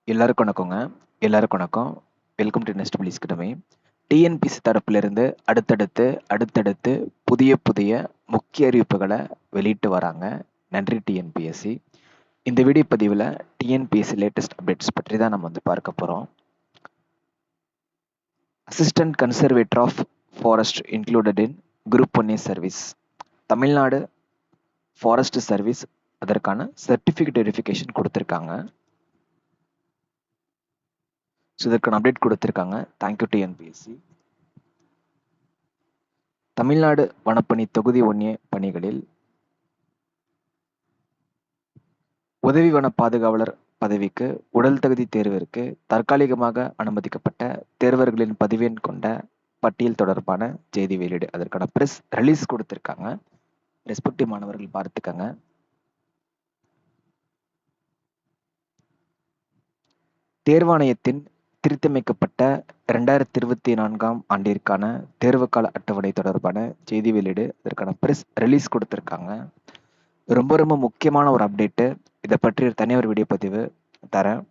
எல்லாருக்கும் வணக்கங்க. எல்லாருக்கும் வணக்கம். Welcome to Nest Please Academy. TNPSC தரப்பிலிருந்து அடுத்தடுத்து புதிய முக்கிய அறிவிப்புகளை வெளியிட்டு வராங்க. நன்றி டிஎன்பிஎஸ்சி. இந்த வீடியோ பதிவில் டிஎன்பிஎஸ்சி லேட்டஸ்ட் அப்டேட்ஸ் பற்றி தான் நம்ம வந்து பார்க்க போகிறோம். Assistant conservator of forest included in group 1A service. Tamil Nadu forest service அதற்கான சர்டிஃபிகேட் வெரிஃபிகேஷன் கொடுத்துருக்காங்க. ஸோ இதற்கான அப்டேட் கொடுத்துருக்காங்க. Thank you TNPSC. தமிழ்நாடு வனப்பணி தொகுதி 1A பணிகளில் உதவி வன பாதுகாவலர் பதவிக்கு உடல் தகுதி தேர்விற்கு தற்காலிகமாக அனுமதிக்கப்பட்ட தேர்வர்களின் பதிவெண் கொண்ட பட்டியல் தொடர்பான செய்தி வெளியீடு. அதற்கான பிரஸ் ரிலீஸ் கொடுத்துருக்காங்க. ரெஸ்பெக்டிவ் மாணவர்கள் பார்த்துக்கங்க. தேர்வாணையத்தின் திருத்தமைக்கப்பட்ட 2024 ஆண்டிற்கான தேர்வுக்கால அட்டவணை தொடர்பான செய்தி வெளியீடு. அதற்கான பிரஸ் ரிலீஸ் கொடுத்துருக்காங்க. ரொம்ப முக்கியமான ஒரு அப்டேட்டு. இதை பற்றி ஒரு தனியார் வீடியோ பதிவு தரேன்.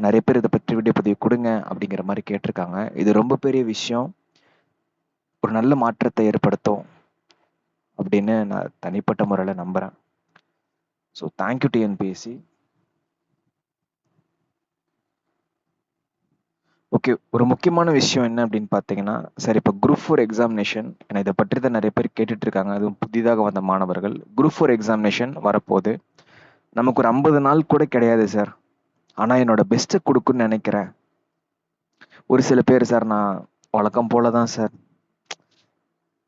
நிறைய பேர் இதை பற்றி வீடியோ பதிவு கொடுங்க அப்படிங்கிற மாதிரி கேட்டிருக்காங்க. இது ரொம்ப பெரிய விஷயம், ஒரு நல்ல மாற்றத்தை ஏற்படுத்தும் அப்படின்னு நான் தனிப்பட்ட முறையில் நம்புகிறேன். So thank you TNPSC. ஓகே, ஒரு முக்கியமான விஷயம் என்ன அப்படின்னு பார்த்தீங்கன்னா, சார் இப்போ குரூப் 4 எக்ஸாமினேஷன், ஏன்னா இதை பற்றி தான் நிறைய பேர் கேட்டுட்டு இருக்காங்க. அதுவும் புதிதாக வந்த மாணவர்கள். குரூப் 4 எக்ஸாமினேஷன் வரப்போகுது. நமக்கு ஒரு 50 நாள் கூட கிடையாது சார். ஆனால் என்னோட பெஸ்ட்டை கொடுக்குன்னு நினைக்கிறேன். ஒரு சில பேர் சார் நான் வழக்கம் போல தான் சார்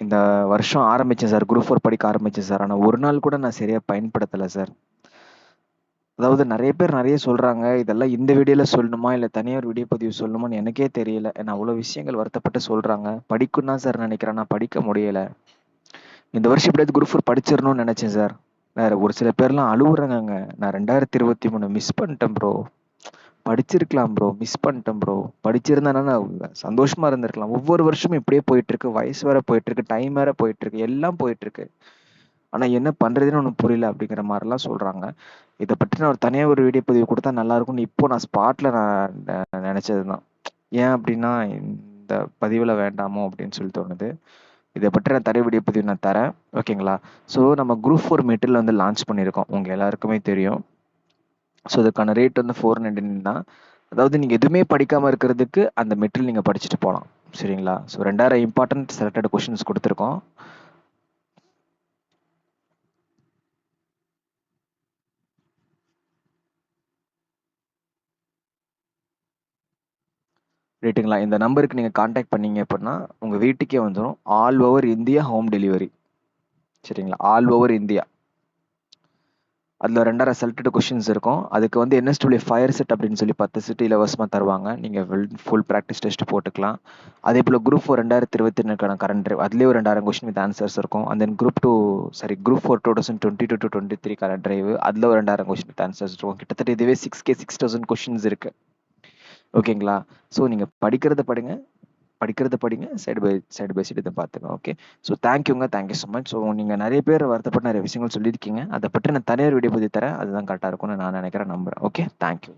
இந்த வருஷம் ஆரம்பித்தேன் சார், குரூப் 4 படிக்க ஆரம்பித்தேன் சார், ஆனால் ஒரு நாள் கூட நான் சரியாக பயன்படுத்தலை சார். அதாவது நிறைய பேர் நிறைய சொல்கிறாங்க. இதெல்லாம் இந்த வீடியோவில் சொல்லணுமா இல்லை தனியார் வீடியோ பதிவு சொல்லணுமான்னு எனக்கே தெரியல. ஏன்னா அவ்வளோ விஷயங்கள் வருத்தப்பட்டு சொல்கிறாங்க. படிக்கும் தான் சார் நினைக்கிறேன், நான் படிக்க முடியலை. இந்த வருஷம் எப்படியாவது குரூப் 4 படிச்சிடணும்னு நினச்சேன் சார். வேறு ஒரு சில பேர்லாம் அழுகுறாங்க, நான் 2023 மிஸ் பண்ணிட்டேன் ப்ரோ, படிச்சிருக்கலாம் ப்ரோ, மிஸ் பண்ணிட்டேன் ப்ரோ, படிச்சிருந்தேன்னா நான் சந்தோஷமாக இருந்திருக்கலாம். ஒவ்வொரு வருஷமும் இப்படியே போயிட்டுருக்கு, வயசு வேறு போயிட்டுருக்கு, டைம் வேறு போயிட்டுருக்கு, எல்லாம் போயிட்டுருக்கு. ஆனால் என்ன பண்ணுறதுன்னு ஒன்றும் புரியல அப்படிங்கிற மாதிரிலாம் சொல்கிறாங்க. இதை பற்றி நான் ஒரு தனியாக ஒரு வீடியோ பதிவு கொடுத்தா நல்லாயிருக்கும்னு இப்போ நான் ஸ்பாட்டில் நான் நினச்சது தான். ஏன் அப்படின்னா இந்த பதிவில் வேண்டாமோ அப்படின்னு சொல்லி தோணுது. இதை பற்றி நான் தனியாக வீடியோ பதிவு நான் தரேன், ஓகேங்களா? ஸோ நம்ம குரூப் 4 மெட்டீரியல் வந்து லான்ச் பண்ணியிருக்கோம், உங்கள் எல்லாருக்குமே தெரியும். ஸோ அதுக்கான ரேட் வந்து 499 தான். அதாவது நீங்கள் எதுவுமே படிக்காமல் இருக்கிறதுக்கு அந்த மெட்டீரியல் நீங்கள் படிச்சுட்டு போகலாம், சரிங்களா? ஸோ 2000 இம்பார்ட்டன்ட் செலக்டட் கொஷின்ஸ் கொடுத்துருக்கோம். ரைட்டுங்களா? இந்த நம்பருக்கு நீங்கள் காண்டாக்ட் பண்ணீங்க அப்படின்னா உங்கள் வீட்டுக்கே வந்துடும். All over India home delivery, சரிங்களா? All over India. அதில் 2000 செலக்டட் கொஷின்ஸ் இருக்கும். அதுக்கு வந்து NSW ஃபயர் செட் அப்படின்னு சொல்லி 10 செட் இலவசமாக தருவாங்க. நீங்கள் ஃபுல் ப்ராக்டிஸ் டெஸ்ட் போட்டுக்கலாம். அதே போல் குரூப் 4 2022 கரண்ட் ட்ரைவ், அதுலேயே ஒரு 2000 கொஷின் வித் ஆன்சர்ஸ் இருக்கும். And then group 4 2022 to 23 current drive, அதில் ஒரு 2000 கொஷின் வித் ஆன்சர்ஸ் இருக்கும். கிட்டத்தட்ட இதுவே 6000 கொஷின்ஸ் இருக்குது, ஓகேங்களா? ஸோ நீங்கள் படிக்கிறத படிங்க, சைடு பை சைடு இதை பார்த்துங்க, okay? So thank you so much. So நீங்கள் நிறைய பேர் வருத்தப்பட்டு நிறைய விஷயங்கள் சொல்லியிருக்கீங்க. அதை பற்றி நான் தனியார் வீடியோ பதிவு தரேன், அதுதான் கரெக்டாக இருக்கும்னு நான் நினைக்கிறேன், நம்புகிறேன். Okay, thank you.